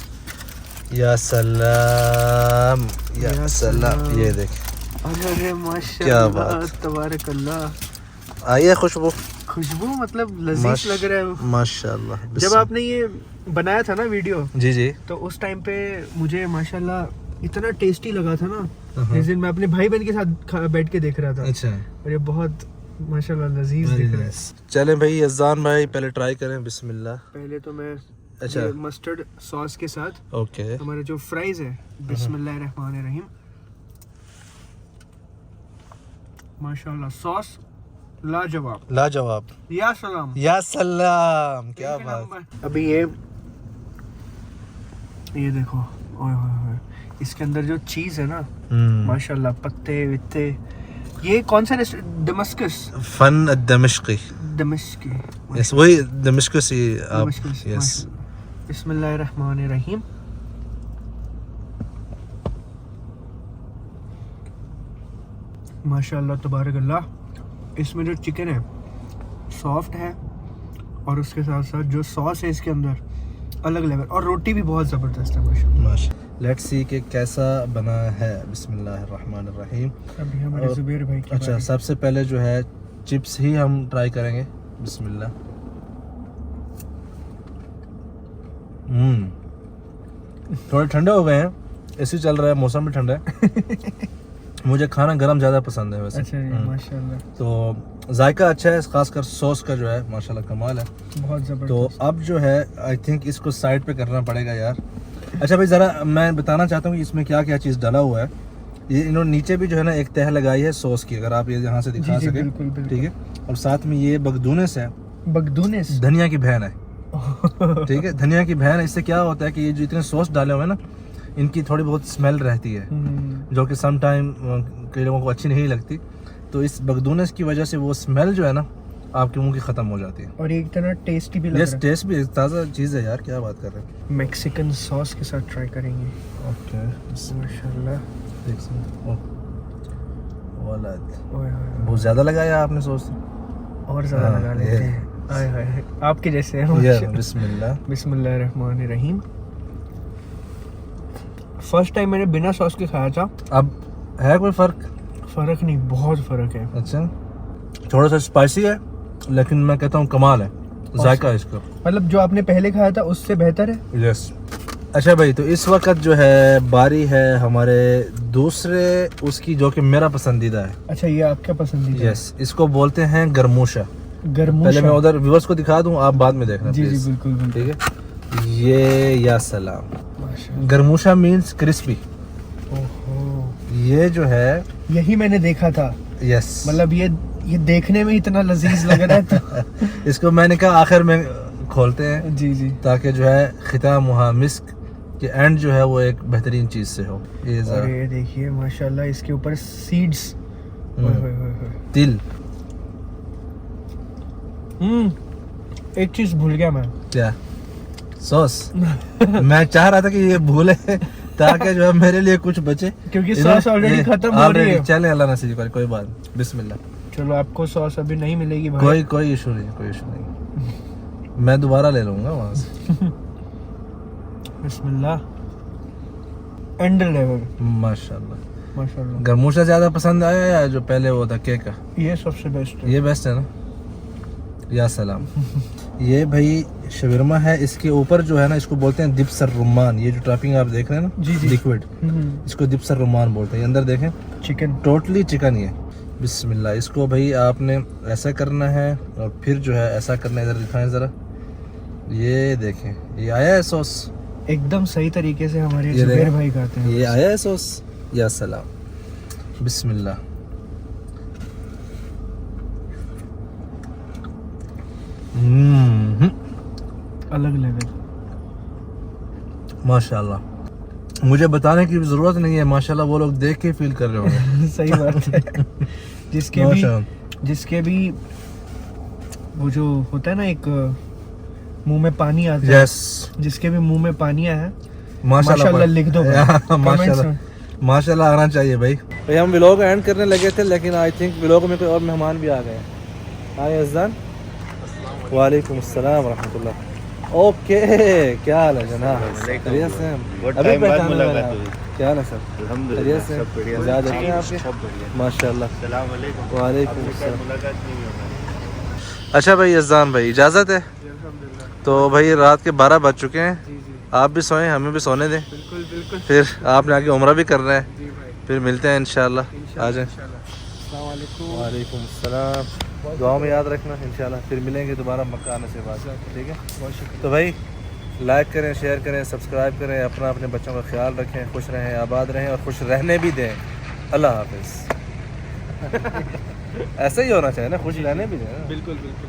या सलाम, या सलाम। ये देख, अरे माशाल्लाह, क्या बात, तबारकल्लाह। आई है खुशबू, खुशबू मतलब लजीज लग रहा है माशाल्लाह। जब आपने ये बनाया था ना वीडियो, जी जी, तो उस टाइम पे मुझे माशाल्लाह इतना टेस्टी लगा था ना। जिस दिन मैं अपने भाई बहन के साथ बैठ के देख रहा था। अच्छा। और ये बहुत माशाल्लाह लजीज दिख रहा है। चलें भाई यज़दान भाई पहले ट्राई करें। बिस्मिल्लाह। पहले तो मैं अच्छा मस्टर्ड सॉस के साथ ओके हमारे जो फ्राइज है। बिस्मिल्लाहिर्रहमानिर्रहीम। माशाल्लाह सॉस लाजवाब, लाजवाब। या सलाम, या सलाम, क्या बात। अभी ये देखो, ओए होए होए, इसके अंदर जो चीज है ना माशाल्लाह, पत्ते वित्ते। ये कौन सा दमस्कस फन दमिश्की, दमिश्की, यस वही दमिश्की आप, यस। बिस्मिल्लाहिर्रहमानिर्रहीम। माशाल्लाह तबारकल्लाह। इसमें जो चिकन है सॉफ्ट है, और उसके साथ साथ जो सॉस है इसके अंदर अलग लेवल, और रोटी भी बहुत ज़बरदस्त है माशाल्लाह। लेट्स सी कि कैसा बना है। बिस्मिल्लाहिर्रहमानिर्रहीम। अभी हमारे ज़ुबैर भाई की अच्छा सबसे पहले जो है चिप्स ही हम ट्राई करेंगे। बिस्मिल्लाह। थोड़े ठंडे हो गए हैं, ऐसे चल रहा है, मौसम भी ठंडा है। मुझे खाना गरम ज़्यादा पसंद है वैसे। अच्छा माशाल्लाह। तो जायका अच्छा है, खासकर सॉस का जो है माशाल्लाह कमाल है, बहुत ज़बरदस्त। तो अब जो है आई थिंक इसको साइड पे करना पड़ेगा यार। अच्छा भाई ज़रा मैं बताना चाहता हूँ कि इसमें क्या क्या चीज़ डाला हुआ है। ये इन्होंने नीचे भी जो है ना एक तह लगाई है सॉस की, अगर आप ये यहाँ से दिखा सकें, ठीक है। और साथ में ये बगदूनेस है, बगदूनेस धनिया की बहन है, ठीक है, धनिया की बहन है। इससे क्या होता है कि ये जो इतने सॉस डाले हुए हैं ना, इनकी थोड़ी बहुत स्मेल रहती है, जो कि सम टाइम कई लोगों को अच्छी नहीं लगती। तो इस बगदूनेस की वजह से वो स्मेल जो है ना आपके मुंह की ख़त्म हो जाती है, और एक तरह टेस्टी भी लग रहा है। टेस्ट भी ताज़ा चीज़ है यार, क्या बात कर रहे हैं। मैक्सिकन सॉस के साथ ट्राई करेंगे। ओके माशाल्लाह, देख सकते हो बहुत ज़्यादा लगाया आपने सॉस, और ज़्यादा लगा लेते हैं। आए हाय आपके जैसे हैं। बिस्मिल्लाह। बिस्मिल्लाहिर्रहमानिर्रहीम। फर्स्ट टाइम मैंने बिना सॉस के खाया था। अब है कोई फ़र्क नहीं, बहुत फ़र्क है। अच्छा थोड़ा सा स्पाइसी है, लेकिन मैं कहता हूँ कमाल है जायका इसका, मतलब जो आपने पहले खाया था उससे बेहतर है। यस। अच्छा भाई तो इस वक्त जो है बारी है हमारे दूसरे उसकी, जो कि मेरा पसंदीदा है। अच्छा ये आपका पसंदीदा? यस, इसको बोलते हैं गरमूशा। पहले मैं उधर व्यूअर्स को दिखा दूं, आप बाद में देखना। जी जी बिल्कुल, ठीक है। ये या सलाम, गरमूशा मीन्स क्रिस्पी। ये जो है यही मैंने देखा था। यस, मतलब ये देखने में इतना लजीज लग रहा था। इसको मैंने कहा आखिर में खोलते हैं, जी जी, ताकि जो है खिताम वहाँ मिस्क के एंड जो है वो एक बेहतरीन चीज से हो। ये देखिए माशाल्लाह, इसके ऊपर सीड्स, तिल। एक चीज भूल गया मैं, क्या? सॉस मैं चाह रहा था कि ये भूले ताकि जो है मेरे लिए कुछ बचे, क्योंकि सॉस ऑलरेडी खत्म हो रही है। चले अल्लाह नसीब करे, कोई बात नहीं, बिस्मिल्लाह। चलो आपको सॉस अभी नहीं मिलेगी भाई। कोई इशू नहीं, कोई इशू नहीं, मैं दोबारा ले लूंगा वहां से। बिस्मिल्लाह। एंड लेवल, माशाल्लाह माशाल्लाह। गरमूशा ज्यादा पसंद आया या जो पहले वो था केक का? ये सबसे बेस्ट है, ये बेस्ट है ना, या सलाम। ये भाई शवरमा है, इसके ऊपर जो है ना इसको बोलते हैं दिबसर रुमान। ये जो टॉपिंग आप देख रहे हैं ना, जी जी, लिक्विड, इसको दिबसर रुमान बोलते हैं। अंदर देखें, चिकन, टोटली चिकन। ये बिस्मिल्लाह। इसको भाई आपने ऐसा करना है और फिर जो है ऐसा करना है। इधर दिखाएं ज़रा, ये देखें, ये आया है सॉस एकदम सही तरीके से हमारे ये जुबैर देखो, भाई खाते हैं। ये आया है सॉस, या सलाम। बिस्मिल्लाह। अलग लेवल, माशाल्लाह। मुझे बताने की ज़रूरत नहीं है, माशाल्लाह वो लोग देख के फील कर रहे होंगे। सही बात है। जिसके भी वो जो होता है ना, एक मुंह में पानी आता है, यस, जिसके भी मुंह में पानी आया है, माशाल्लाह लिख दो भाई। माशाल्लाह, माशाल्लाह आना चाहिए भाई। भाई हम व्लॉग एंड करने लगे थे, लेकिन आई थिंक व्लॉग में कोई और मेहमान भी आ गए। हाय अज़ान, वालेकुम अस्सलाम रहमतुल्लाह। ओके, क्या हाल है जनाब? खैरियत से हैं? अभी पहचाने मैंने आपको। क्या हाल है सर? अल्हम्दुलिल्लाह, सब बढ़िया। याद रखें आपके? सब बढ़िया। माशाल्लाह। अस्सलाम वालेकुम। वालेकुम आपके साथ अस्सलाम। मुलाकात नहीं हो हमारी। अच्छा भाई अज़ान भाई, इजाज़त है? तो भाई रात के 12 बज चुके हैं, आप भी सोएं, हमें भी सोने दें। बिल्कुल बिल्कुल फिर आपने आगे उम्रा भी करना है, जी भाई। फिर मिलते हैं इंशाल्लाह। आ जाएं। अस्सलाम वालेकुम। वालेकुम अस्सलाम। दुआ में याद रखना, इंशाल्लाह फिर मिलेंगे दोबारा मक्का आने से बाद, ठीक है? बहुत शुक्रिया। तो भाई लाइक करें, शेयर करें, सब्सक्राइब करें, अपना अपने बच्चों का ख्याल रखें, खुश रहें, आबाद रहें और खुश रहने भी दें। अल्लाह हाफिज़। ऐसा ही होना चाहिए ना, खुश रहने भी दें ना। बिल्कुल बिल्कुल।